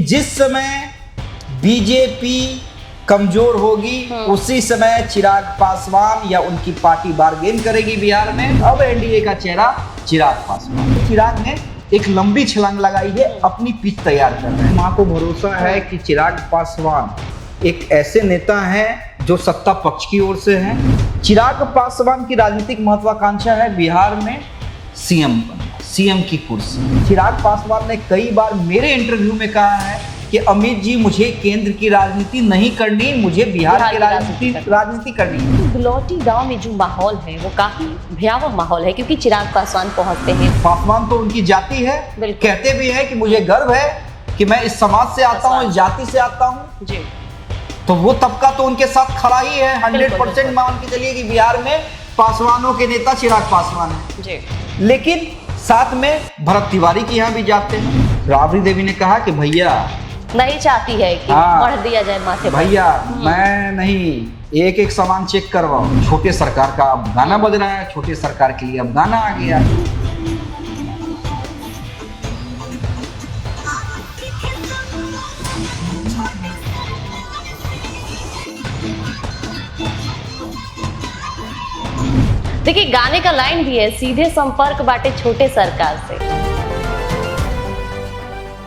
जिस समय बीजेपी कमजोर होगी उसी समय चिराग पासवान या उनकी पार्टी बार्गेन करेगी बिहार में। अब एनडीए का चेहरा चिराग पासवान। चिराग ने एक लंबी छलांग लगाई है, अपनी पिच तैयार कर रहे हैं। मां को भरोसा है कि चिराग पासवान एक ऐसे नेता हैं जो सत्ता पक्ष की ओर से हैं। चिराग पासवान की राजनीतिक महत्वाकांक्षा है बिहार में सीएम बनना, सीएम की कुर्सी। चिराग पासवान ने कई बार मेरे इंटरव्यू में कहा है कि अमित जी मुझे केंद्र की राजनीति नहीं करनी, मुझे बिहार की राजनीति करनी है। बिलौटी गांव में जो माहौल है वो काफी भयावह माहौल है, क्योंकि चिराग पासवान पहुंचते हैं। पासवान तो उनकी जाति है, कहते भी हैं कि मुझे गर्व है कि मैं इस समाज से आता हूँ, इस जाति से आता हूँ जी। तो वो तबका तो उनके साथ खड़ा ही है। 100% मान के चलिए कि बिहार में पासवानों के नेता चिराग पासवान है जी। लेकिन साथ में भरत तिवारी के यहाँ भी जाते हैं। राबड़ी देवी ने कहा कि भैया नहीं चाहती है कि बढ़ दिया जाए माथे पर। भैया मैं नहीं, एक एक सामान चेक करवाओ। छोटे सरकार का अब गाना बज रहा है, छोटे सरकार के लिए अब गाना आ गया। देखिए गाने का लाइन भी है, सीधे संपर्क बाटे छोटे सरकार से।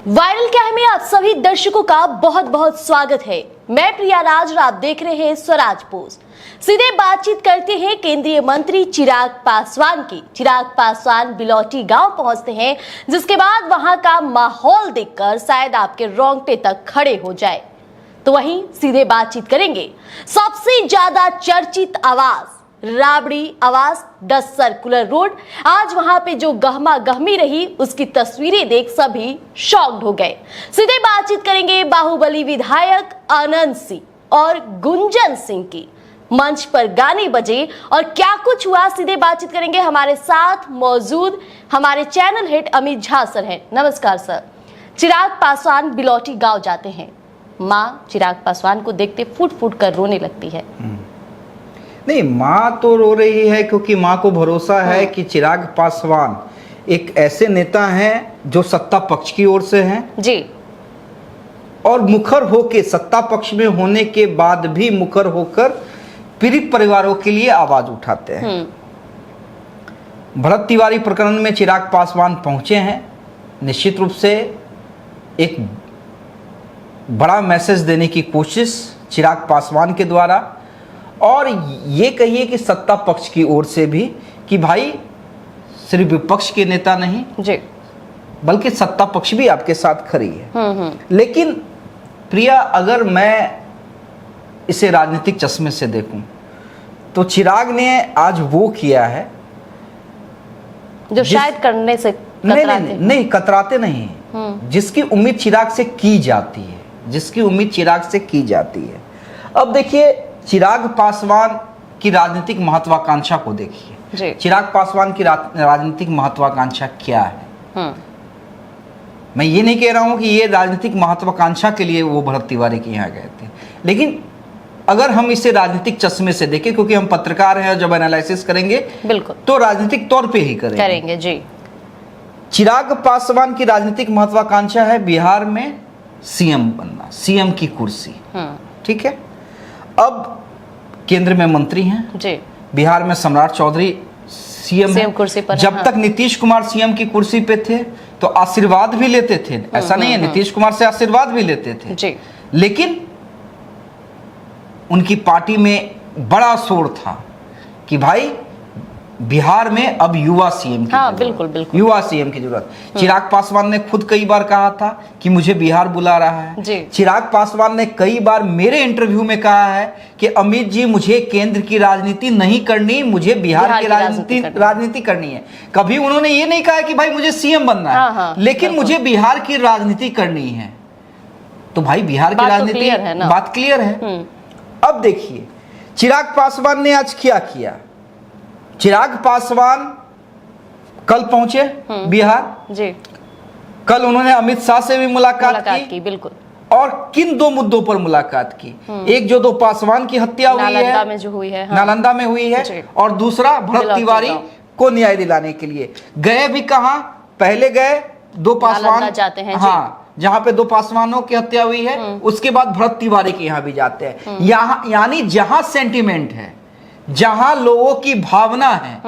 वायरल क्या है में आप सभी दर्शकों का बहुत बहुत स्वागत है। मैं प्रिया राज और आप देख रहे हैं स्वराज पोस्ट। सीधे बातचीत करते हैं केंद्रीय मंत्री चिराग पासवान की। चिराग पासवान बिलौटी गांव पहुंचते हैं, जिसके बाद वहां का माहौल देखकर शायद आपके रोंगटे तक खड़े हो जाए। तो वहीं सीधे बातचीत करेंगे सबसे ज्यादा चर्चित आवाज राबड़ी आवास 10 सर्कुलर रोड। आज वहां पे जो गहमा गहमी रही उसकी तस्वीरें देख सभी शॉक्ड हो गए। सीधे बातचीत करेंगे बाहुबली विधायक आनंद सिंह और गुंजन सिंह की। मंच पर गाने बजे और क्या कुछ हुआ, सीधे बातचीत करेंगे। हमारे साथ मौजूद हमारे channel head Amit Jha sir हैं। नमस्कार सर। चिराग पासवान बिलौटी गांव जाते हैं, माँ चिराग पासवान को देखते फूट फूट कर रोने लगती है। नहीं, माँ तो रो रही है क्योंकि माँ को भरोसा है कि चिराग पासवान एक ऐसे नेता हैं जो सत्ता पक्ष की ओर से हैं जी, और मुखर होके सत्ता पक्ष में होने के बाद भी मुखर होकर पीड़ित परिवारों के लिए आवाज उठाते हैं। भरत तिवारी प्रकरण में चिराग पासवान पहुंचे हैं, निश्चित रूप से एक बड़ा मैसेज देने की कोशिश चिराग पासवान के द्वारा, और ये कहिए कि सत्ता पक्ष की ओर से भी कि भाई सिर्फ विपक्ष के नेता नहीं जी, बल्कि सत्ता पक्ष भी आपके साथ खड़ी है। लेकिन प्रिया, अगर मैं इसे राजनीतिक चश्मे से देखूं तो चिराग ने आज वो किया है जो शायद करने से नहीं कतराते नहीं, जिसकी उम्मीद चिराग से की जाती है, जिसकी उम्मीद चिराग से की जाती है। अब देखिए चिराग पासवान की राजनीतिक महत्वाकांक्षा को देखिए। चिराग पासवान की राजनीतिक महत्वाकांक्षा क्या है? मैं ये नहीं कह रहा हूं कि ये राजनीतिक महत्वाकांक्षा के लिए वो भरत तिवारी के यहाँ गए थे, लेकिन अगर हम इसे राजनीतिक चश्मे से देखें, क्योंकि हम पत्रकार हैं और जब एनालिसिस करेंगे बिल्कुल तो राजनीतिक तौर पे ही करेंगे जी। चिराग पासवान की राजनीतिक महत्वाकांक्षा है बिहार में सीएम बनना, सीएम की कुर्सी। ठीक है, अब केंद्र में मंत्री हैं जी, बिहार में सम्राट चौधरी सीएम कुर्सी पर। जब तक नीतीश कुमार सीएम की कुर्सी पे थे तो आशीर्वाद भी लेते थे, ऐसा नहीं है, नीतीश कुमार से आशीर्वाद भी लेते थे जी। लेकिन उनकी पार्टी में बड़ा शोर था कि भाई बिहार में अब युवा सीएम की जरूरत, युवा सीएम की जरूरत। चिराग पासवान ने खुद कई बार कहा था कि मुझे बिहार बुला रहा है। चिराग पासवान ने कई बार मेरे इंटरव्यू में कहा है कि अमित जी मुझे केंद्र की राजनीति नहीं करनी, मुझे बिहार की राजनीति करनी है। कभी उन्होंने ये नहीं कहा कि भाई मुझे सीएम बनना है, लेकिन मुझे बिहार की राजनीति करनी है। तो भाई बिहार की राजनीति, बात क्लियर है। अब देखिए चिराग पासवान ने आज क्या किया। चिराग पासवान कल पहुंचे बिहार जी। कल उन्होंने अमित शाह से भी मुलाकात की बिल्कुल। और किन दो मुद्दों पर मुलाकात की? एक जो दो पासवान की हत्या हुई है, नालंदा में हुई है, और दूसरा भरत तिवारी को न्याय दिलाने के लिए। गए भी कहां? पहले गए दो पासवान जाते हैं, हाँ, जहां पे 2 पासवानों की हत्या हुई है, उसके बाद भरत तिवारी के यहाँ भी जाते हैं। यहाँ यानी जहां सेंटिमेंट है, जहां लोगों की भावना है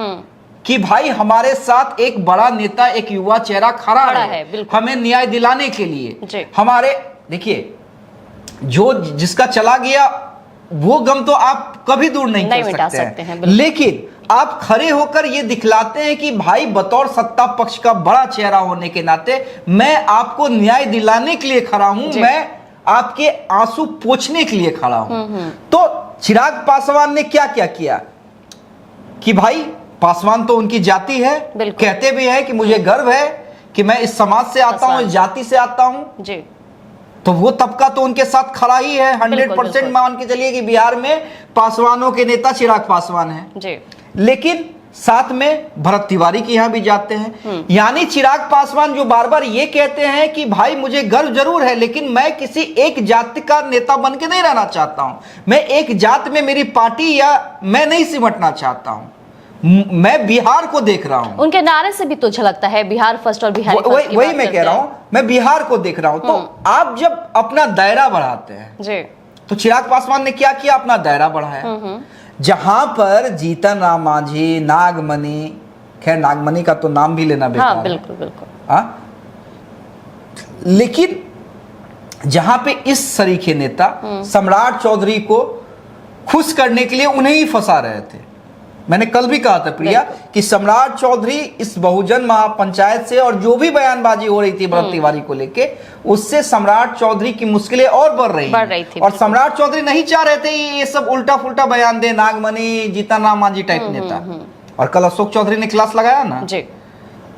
कि भाई हमारे साथ एक बड़ा नेता, एक युवा चेहरा खड़ा है हमें न्याय दिलाने के लिए। हमारे देखिए, जो जिसका चला गया वो गम तो आप कभी दूर नहीं कर सकते हैं, लेकिन आप खड़े होकर ये दिखलाते हैं कि भाई बतौर सत्ता पक्ष का बड़ा चेहरा होने के नाते मैं आपको न्याय दिलाने के लिए खड़ा हूं, मैं आपके आंसू पोंछने के लिए खड़ा हूं। तो चिराग पासवान ने क्या क्या किया कि भाई पासवान तो उनकी जाति है, कहते भी है कि मुझे गर्व है कि मैं इस समाज से आता हूं, इस जाति से आता हूं जी। तो वो तबका तो उनके साथ खड़ा ही है। 100% मान के चलिए कि बिहार में पासवानों के नेता चिराग पासवान हैं जी। लेकिन साथ में भरत तिवारी के यहां भी जाते हैं। यानी चिराग पासवान जो बार बार ये कहते हैं कि भाई मुझे गर्व जरूर है, लेकिन मैं किसी एक जाति का नेता बन के नहीं रहना चाहता हूं, मैं एक जात में मेरी पार्टी या मैं नहीं सिमटना चाहता हूं, मैं बिहार को देख रहा हूं। उनके नारे से भी तो झलकता है बिहार फर्स्ट और बिहार फर्स्ट। वही मैं कह रहा हूं, मैं बिहार को देख रहा हूं। तो आप जब अपना दायरा बढ़ाते हैं जी, तो चिराग पासवान ने क्या किया, अपना दायरा बढ़ाया। जहां पर जीतन राम मांझी, नागमणि, खैर नागमणि का तो नाम भी लेना बेकार है। बिल्कुल बिल्कुल। लेकिन जहां पे इस सरीखे नेता सम्राट चौधरी को खुश करने के लिए उन्हें ही फंसा रहे थे। मैंने कल भी कहा था प्रिया कि सम्राट चौधरी इस बहुजन महापंचायत से और जो भी बयानबाजी हो रही थी भरत तिवारी को लेके, उससे सम्राट चौधरी की मुश्किलें और बढ़ रही थी। और सम्राट चौधरी नहीं चाह रहे थे ये सब उल्टा फुल्टा बयान दे, नागमणि, जीतन राम मांझी टाइप नेता। और कल अशोक चौधरी ने क्लास लगाया ना जी।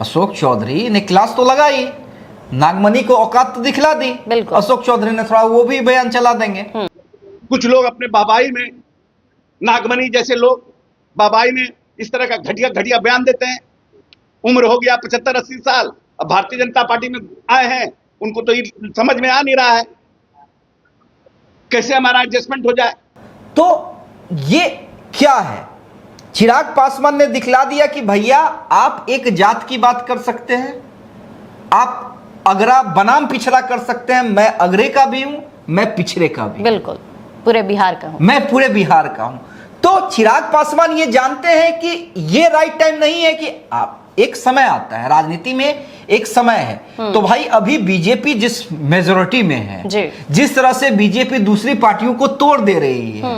अशोक चौधरी ने क्लास तो लगाई, नागमणि को औकात तो दिखला दी, अशोक चौधरी ने थोड़ा वो भी बयान चला देंगे। कुछ लोग अपने बाबाई में, नागमणि जैसे लोग बाबाई में इस तरह का घटिया घटिया बयान देते हैं। उम्र हो गया 75-80 साल, अब भारतीय जनता पार्टी में आए हैं, उनको तो ये समझ में आ नहीं रहा है कैसे हमारा एडजस्टमेंट हो जाए। तो ये क्या है, चिराग पासवान ने दिखला दिया कि भैया आप एक जात की बात कर सकते हैं, आप अगरा बनाम पिछड़ा कर सकते हैं, मैं अगरे का भी हूं, मैं पिछड़े का भी, बिल्कुल पूरे बिहार का हूं, मैं पूरे बिहार का हूं। तो चिराग पासवान ये जानते हैं कि ये राइट टाइम नहीं है कि आप, एक समय आता है राजनीति में, एक समय है। तो भाई अभी बीजेपी जिस मेजोरिटी में है, जिस तरह से बीजेपी दूसरी पार्टियों को तोड़ दे रही है,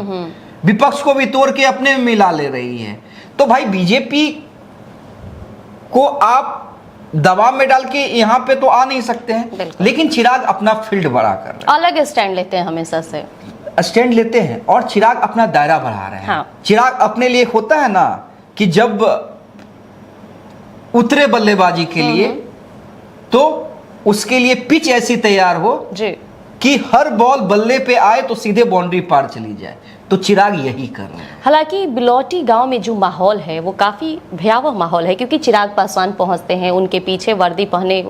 विपक्ष को भी तोड़ के अपने में मिला ले रही है, तो भाई बीजेपी को आप दबाव में डाल के यहाँ पे तो आ नहीं सकते हैं। लेकिन चिराग अपना फील्ड बड़ा कर रहे हैं, अलग स्टैंड लेते हैं, हमेशा से स्टैंड लेते हैं और चिराग अपना दायरा बढ़ा रहे हैं। हाँ। चिराग अपने लिए होता है ना कि जब उतरे बल्लेबाजी के लिए तो उसके लिए पिच ऐसी तैयार हो जी कि हर बॉल बल्ले पे आए तो सीधे बाउंड्री पार चली जाए, तो चिराग यही कर रहे हैं। हालांकि बिलौटी गांव में जो माहौल है वो काफी भयावह माहौल है, क्योंकि चिराग पासवान पहुंचते हैं, उनके पीछे वर्दी पहने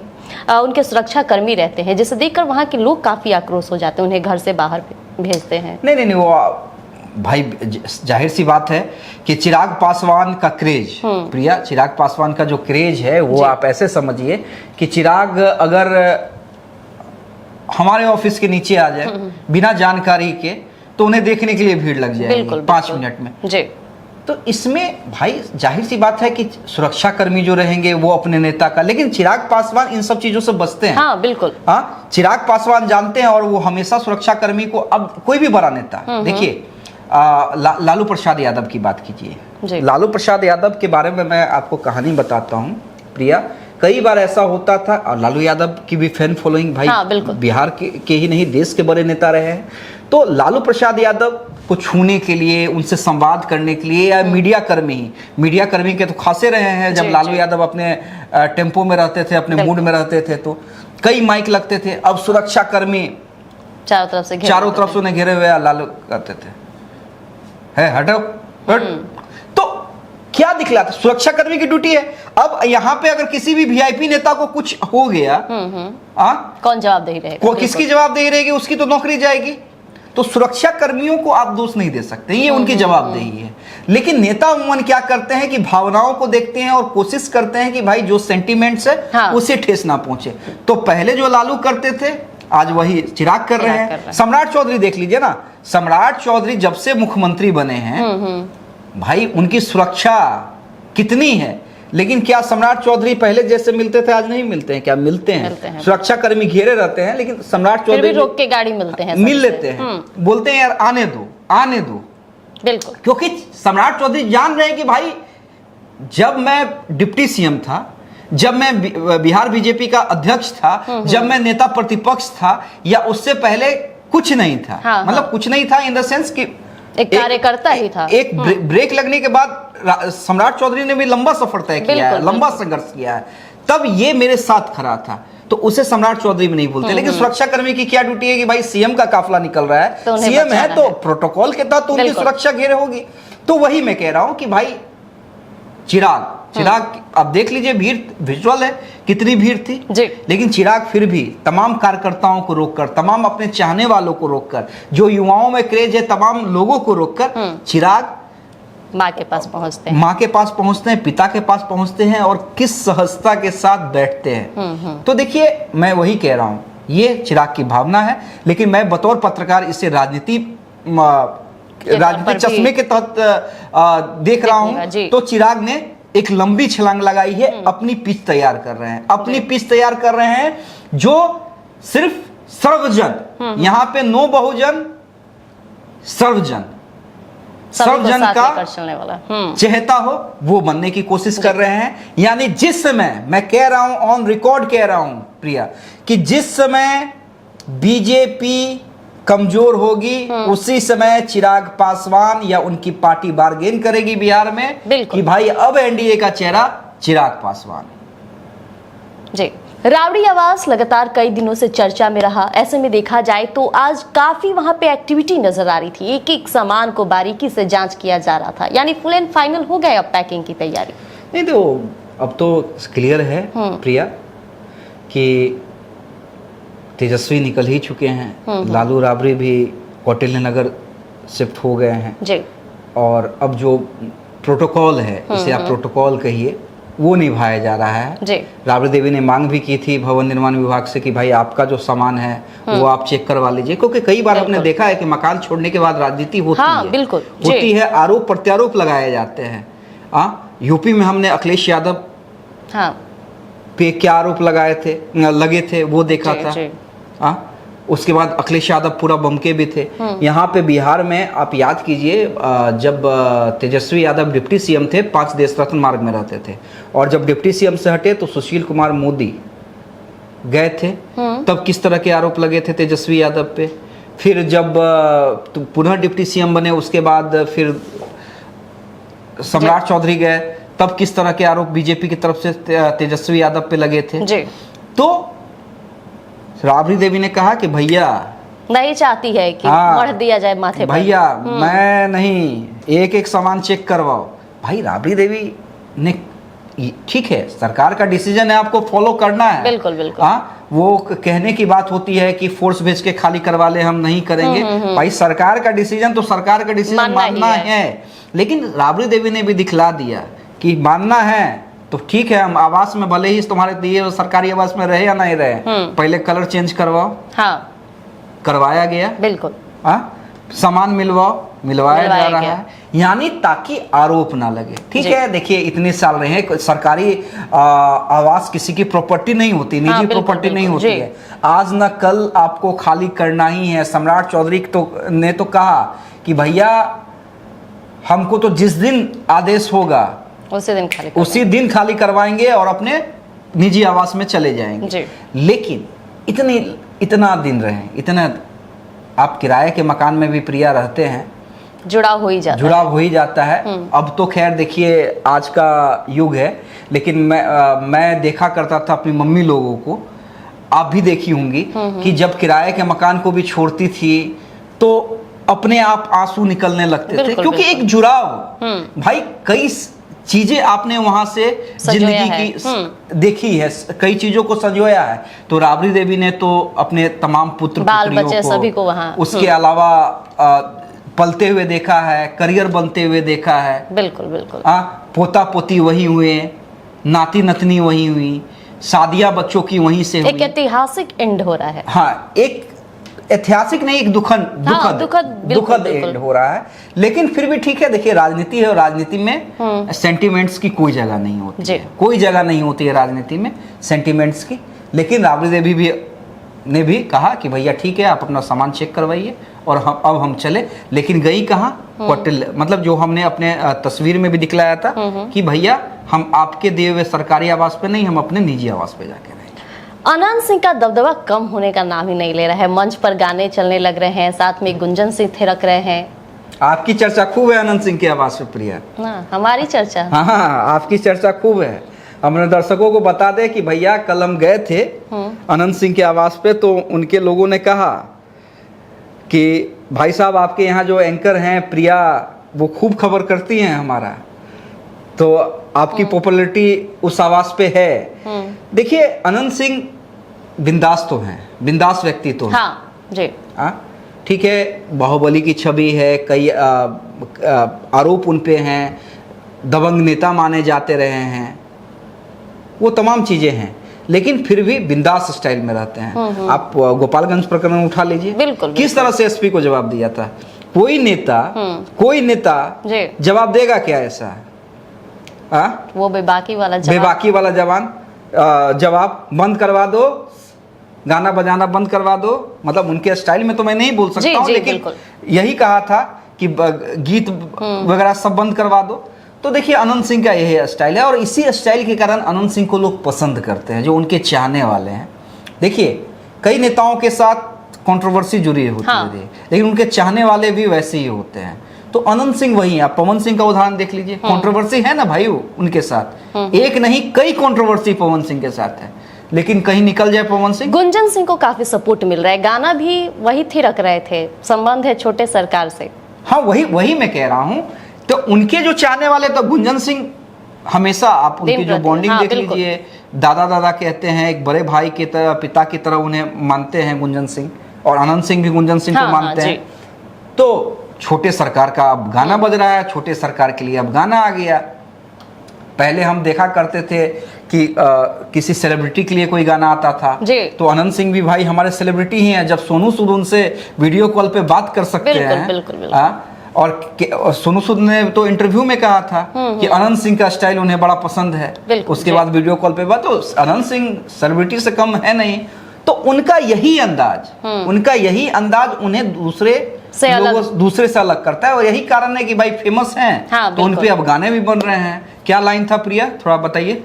उनके सुरक्षा कर्मी रहते हैं, जिसे देखकर वहां के लोग काफी आक्रोश हो जाते हैं, उन्हें घर से बाहर भेजते हैं। नहीं वो भाई जाहिर सी बात है कि चिराग पासवान का क्रेज, प्रिया चिराग पासवान का जो क्रेज है वो आप ऐसे समझिए कि चिराग अगर हमारे ऑफिस के नीचे आ जाए बिना जानकारी के तो उन्हें देखने के लिए भीड़ लग जाएगी 5 मिनट में जी। तो इसमें भाई जाहिर सी बात है कि सुरक्षा कर्मी जो रहेंगे वो अपने नेता का, लेकिन चिराग पासवान इन सब चीजों से बचते हैं। हाँ बिल्कुल। हाँ, चिराग पासवान जानते हैं और वो हमेशा सुरक्षा कर्मी को, अब कोई भी बड़ा नेता देखिए, लालू प्रसाद यादव की बात कीजिए, लालू प्रसाद यादव के बारे में मैं आपको कहानी बताता हूँ प्रिया। कई बार ऐसा होता था, और लालू यादव की भी फैन फॉलोइंग भाई बिहार के ही नहीं देश के बड़े नेता रहे हैं। तो लालू प्रसाद यादव को छूने के लिए, उनसे संवाद करने के लिए, या मीडिया कर्मी के तो खासे रहे हैं। जब लालू यादव अपने टेम्पो में रहते थे, अपने मूड में रहते थे, तो कई माइक लगते थे। अब सुरक्षा कर्मी चारों तरफ से उन्हें घेरे हुए लालू करते थे, है हटो हट। तो क्या दिखलाता, सुरक्षा कर्मी की ड्यूटी है। अब यहाँ पे अगर किसी भी वीआईपी नेता को कुछ हो गया, कौन जवाबदेही रहेगा, किसकी जवाबदेही रहेगी, उसकी तो नौकरी जाएगी। तो सुरक्षा कर्मियों को आप दोष नहीं दे सकते, ये उनकी जवाबदेही है। लेकिन नेता अमूमन क्या करते हैं कि भावनाओं को देखते हैं और कोशिश करते हैं कि भाई जो सेंटीमेंट्स है हाँ। उसे ठेस ना पहुंचे। तो पहले जो लालू करते थे आज वही चिराग कर रहे हैं। सम्राट चौधरी देख लीजिए ना, सम्राट चौधरी जब से मुख्यमंत्री बने हैं भाई उनकी सुरक्षा कितनी है, लेकिन क्या सम्राट चौधरी पहले जैसे मिलते थे आज नहीं मिलते हैं? क्या मिलते हैं? सुरक्षा कर्मी घेरे रहते हैं, लेकिन सम्राट चौधरी रोक के गाड़ी मिलते हैं, मिल लेते हैं, बोलते हैं यार आने दो आने दो। बिल्कुल, क्योंकि सम्राट चौधरी जान रहे हैं कि भाई जब मैं डिप्टी सीएम था, जब मैं बिहार बीजेपी का अध्यक्ष था, जब मैं नेता प्रतिपक्ष था, या उससे पहले कुछ नहीं था। मतलब कुछ नहीं था इन द सेंस कि एक कार्यकर्ता ही था। एक ब्रेक लगने के बाद सम्राट चौधरी ने भी लंबा सफर तय किया है, लंबा संघर्ष किया है, तब ये मेरे साथ खड़ा था, तो उसे सम्राट चौधरी भी नहीं बोलते। लेकिन सुरक्षा कर्मी की क्या ड्यूटी है कि भाई सीएम का काफिला निकल रहा है, तो सीएम है तो प्रोटोकॉल के तहत उनकी सुरक्षा घेरे होगी। तो वही मैं कह रहा हूं कि भाई चिराग अब देख लीजिए, भीड़ विजुअल है कितनी भीड़ थी जी। लेकिन चिराग फिर भी तमाम कार्यकर्ताओं को रोककर, तमाम अपने चाहने वालों को रोककर, जो युवाओं में क्रेज है तमाम लोगों को रोककर चिराग माँ के पास पहुंचते हैं, माँ के पास पहुंचते हैं, पिता के पास पहुंचते हैं और किस सहजता के साथ बैठते हैं। तो देखिए मैं वही कह रहा हूं, ये चिराग की भावना है, लेकिन मैं बतौर पत्रकार इसे राजनीतिक चश्मे के तहत देख रहा हूं। तो चिराग ने एक लंबी छलांग लगाई है, अपनी पिच तैयार कर रहे हैं, अपनी पिच तैयार कर रहे हैं जो सिर्फ सर्वजन, यहां पे नो बहुजन, सर्वजन का चहेता हो वो बनने की कोशिश कर रहे हैं। यानी जिस समय मैं कह रहा हूं, ऑन रिकॉर्ड कह रहा हूं प्रिया, कि जिस समय बीजेपी कमजोर होगी उसी समय चिराग पासवान या उनकी पार्टी बार्गेन करेगी बिहार में कि भाई अब एनडीए का चेहरा चिराग पासवान जी। राबड़ी आवास लगातार कई दिनों से चर्चा में रहा। ऐसे में देखा जाए तो आज काफी वहां पे एक्टिविटी नजर आ रही थी, एक एक सामान को बारीकी से जांच किया जा रहा था, यानी फुल एंड फाइनल हो गया अब पैकिंग की तैयारी। नहीं तो अब तो क्लियर है प्रिया कि तेजस्वी निकल ही चुके हैं, लालू राबड़ी भी कौटिल्य नगर शिफ्ट हो गए हैं जी। और अब जो प्रोटोकॉल है, इसे आप प्रोटोकॉल कहिए, वो निभाया जा रहा है जी। राबड़ी देवी ने मांग भी की थी भवन निर्माण विभाग से कि भाई आपका जो सामान है वो आप चेक करवा लीजिए, क्योंकि कई बार आपने देखा है कि मकान छोड़ने के बाद राजनीति होती है, बिल्कुल होती है, आरोप प्रत्यारोप लगाए जाते हैं। यूपी में हमने अखिलेश यादव पे क्या आरोप लगे थे वो देखा था। उसके बाद अखिलेश यादव पूरा बमके भी थे। यहाँ पे बिहार में आप याद कीजिए, जब तेजस्वी यादव डिप्टी सीएम थे, 5 देश रत्न मार्ग में रहते थे, और जब डिप्टी सीएम से हटे तो सुशील कुमार मोदी गए थे, तब किस तरह के आरोप लगे थे तेजस्वी यादव पे। फिर जब पुनः डिप्टी सीएम बने उसके बाद फिर सम्राट चौधरी गए, तब किस तरह के आरोप बीजेपी की तरफ से तेजस्वी यादव पे लगे थे। तो राबड़ी देवी ने कहा कि भैया नहीं चाहती है कि मढ़ दिया जाए माथे पर, भैया मैं नहीं, एक एक सामान चेक करवाओ। भाई राबड़ी देवी ने, ठीक है सरकार का डिसीजन है, आपको फॉलो करना है, बिल्कुल बिल्कुल। वो कहने की बात होती है कि फोर्स भेज के खाली करवा ले, हम नहीं करेंगे। भाई सरकार का डिसीजन तो सरकार का डिसीजन मानना है। लेकिन राबड़ी देवी ने भी दिखला दिया कि मानना है तो ठीक है, हम आवास में भले ही तुम्हारे दिए सरकारी आवास में रहे या नहीं रहे, पहले कलर चेंज करवाओ। करवाया गया, बिल्कुल। सामान मिलवाया जा रहा है, यानी ताकि आरोप ना लगे। ठीक है, देखिए इतने साल रहे, सरकारी आवास किसी की प्रॉपर्टी नहीं होती, निजी प्रॉपर्टी नहीं होती है। आज न कल आपको खाली करना ही है। सम्राट चौधरी ने तो कहा कि भैया हमको तो जिस दिन आदेश होगा उसी दिन खाली करवाएंगे और अपने निजी आवास में चले जाएंगे। लेकिन इतना दिन रहे, इतना आप किराए के मकान में भी प्रिया रहते हैं, जुड़ाव हो ही जाता है। अब तो खैर देखिए आज का युग है, लेकिन मैं देखा करता था अपनी मम्मी लोगों को, आप भी देखी होंगी कि जब किराए के मकान को भी छोड़ती थी तो अपने आप आंसू निकलने लगते थे, क्योंकि एक जुड़ाव। भाई कई चीजें आपने वहां से जिंदगी की देखी है, कई चीजों को संजोया है। तो राबड़ी देवी ने तो अपने तमाम पुत्र पुत्रियों को, सभी को वहां, उसके अलावा पलते हुए देखा है, करियर बनते हुए देखा है। बिल्कुल बिल्कुल। पोता पोती वही हुए, नाती नतनी वही हुई, शादियां बच्चों की वहीं से एक हुई। ऐतिहासिक एंड हो रहा है। हाँ, एक ऐतिहासिक नहीं, एक दुखद एंड हो रहा है। लेकिन फिर भी ठीक है, देखिए राजनीति है और राजनीति में सेंटिमेंट्स की कोई जगह नहीं होती है, कोई जगह नहीं होती है राजनीति में सेंटिमेंट्स की। लेकिन राबड़ी देवी ने भी कहा कि भैया ठीक है, आप अपना सामान चेक करवाइए और अब हम चले। लेकिन गई कहाँ? क्वार्टर, मतलब जो हमने अपने तस्वीर में भी दिखलाया था कि भैया हम आपके दिए हुए सरकारी आवास पे नहीं, हम अपने निजी आवास पे जाके रहेंगे। अनंत सिंह का दबदबा कम होने का नाम ही नहीं ले रहा है। मंच पर गाने चलने लग रहे हैं, साथ में गुंजन सिंह थिरक रहे हैं। आपकी चर्चा खूब है अनंत सिंह के आवास पे प्रिया। हमारी चर्चा। हाँ, आपकी चर्चा खूब है। हमने दर्शकों को बता दे कि भैया कल हम गए थे अनंत सिंह के आवास पे, तो उनके लोगों ने कहा कि भाई साहब आपके यहाँ जो एंकर हैं प्रिया, वो खूब खबर करती हैं हमारा, तो आपकी पॉपुलैरिटी उस आवास पे है। देखिए अनंत सिंह बिंदास तो हैं, बिंदास व्यक्ति तो हैं। हाँ जी, ठीक है, बाहुबली की छवि है, कई आरोप उन पे हैं, दबंग नेता माने जाते रहे हैं, वो तमाम चीजें हैं, लेकिन फिर भी बिंदास स्टाइल में रहते हैं। आप गोपालगंज प्रकरण उठा लीजिए, बिल्कुल किस तरह से एसपी को जवाब दिया था। कोई नेता जवाब देगा क्या ऐसा? वो बेबाकी वाला जवाब बंद करवा दो, गाना बजाना बंद करवा दो। मतलब उनके स्टाइल में तो मैं नहीं बोल सकता हूँ, लेकिन यही कहा था कि गीत वगैरह सब बंद करवा दो। तो देखिए अनंत सिंह का यही स्टाइल है और इसी स्टाइल के कारण अनंत सिंह को लोग पसंद करते हैं, जो उनके चाहने वाले हैं। देखिए कई नेताओं के साथ कंट्रोवर्सी जुड़ी होती है, लेकिन उनके चाहने वाले भी वैसे ही होते हैं। तो अनंत सिंह वही है। आप पवन सिंह का उदाहरण देख लीजिए, कंट्रोवर्सी है ना भाई उनके साथ, एक नहीं कई कंट्रोवर्सी पवन सिंह के साथ है, लेकिन कहीं निकल जाए पवन सिंह। गुंजन सिंह को काफी सपोर्ट मिल रहा है, गाना भी वही थिरक रहे थे, संबंध है छोटे सरकार से। हाँ, वही मैं कह रहा हूँ। तो उनके जो चाहने वाले, तो गुंजन सिंह हमेशा आप उनकी जो बॉन्डिंग देख लीजिए, दादा कहते हैं, एक बड़े भाई की तरह, पिता की तरह उन्हें मानते हैं गुंजन सिंह, और अनंत सिंह भी गुंजन सिंह को मानते हैं। तो छोटे सरकार का अब गाना बज रहा है, छोटे सरकार के लिए अब गाना आ गया। पहले हम देखा करते थे कि किसी सेलिब्रिटी के लिए कोई गाना आता था, तो अनंत सिंह भी भाई हमारे सेलिब्रिटी ही हैं। जब सोनू सूद उनसे वीडियो कॉल पे बात कर सकते हैं, बिल्कुल। और सोनू सूद ने तो इंटरव्यू में कहा था कि अनंत सिंह का स्टाइल उन्हें बड़ा पसंद है। उसके बाद वीडियो कॉल पे बात, तो अनंत सिंह सेलिब्रिटी से कम है नहीं। तो उनका यही अंदाज उन्हें दूसरे से अलग करता है, और यही कारण है कि भाई फेमस हैं। तो उन पे अब गाने भी बन रहे हैं। क्या लाइन था प्रिया, थोड़ा बताइए।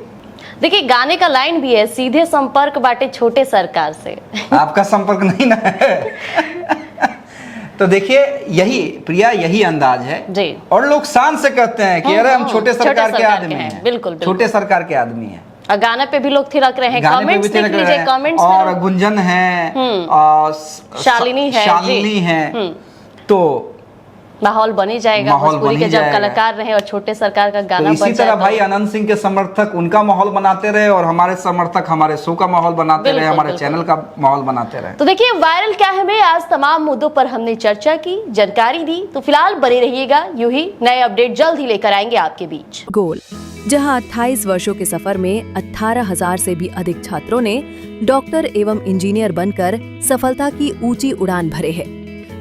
देखिए गाने का लाइन भी है, सीधे संपर्क बाटे छोटे सरकार से। आपका संपर्क नहीं ना है। तो देखिए यही प्रिया, यही अंदाज है जी। और लोग शान से कहते हैं कि अरे हम छोटे सरकार के आदमी हैं। बिल्कुल, छोटे सरकार के आदमी हैं। और गाने पे भी लोग थिरक रहे हैं, कमेंट्स देख लीजिए, कमेंट्स में। और गुंजन है, शालिनी है, तो माहौल बनी जाएगा भोजपुरी के जब कलाकार रहे और छोटे सरकार का गाना। तो इसी तरह भाई अनंत सिंह के समर्थक उनका माहौल बनाते रहे, और हमारे समर्थक हमारे शो का माहौल बनाते रहे, हमारे चैनल का माहौल बनाते रहे। तो देखिए वायरल क्या है में आज तमाम मुद्दों पर हमने चर्चा की, जानकारी दी। तो फिलहाल बने रहिएगा, यूं ही नए अपडेट जल्द ही लेकर आएंगे आपके बीच। गोल, जहां 28 वर्षों के सफर में 18,000 से भी अधिक छात्रों ने डॉक्टर एवं इंजीनियर बनकर सफलता की ऊंची उड़ान भरे है,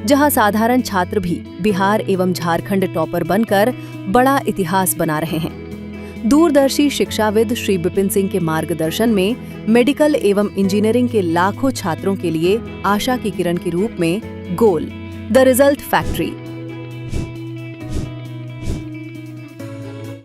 जहां साधारण छात्र भी बिहार एवं झारखंड टॉपर बनकर बड़ा इतिहास बना रहे हैं। दूरदर्शी शिक्षाविद श्री विपिन सिंह के मार्गदर्शन में मेडिकल एवं इंजीनियरिंग के लाखों छात्रों के लिए आशा की किरण के रूप में गोल, द रिजल्ट फैक्ट्री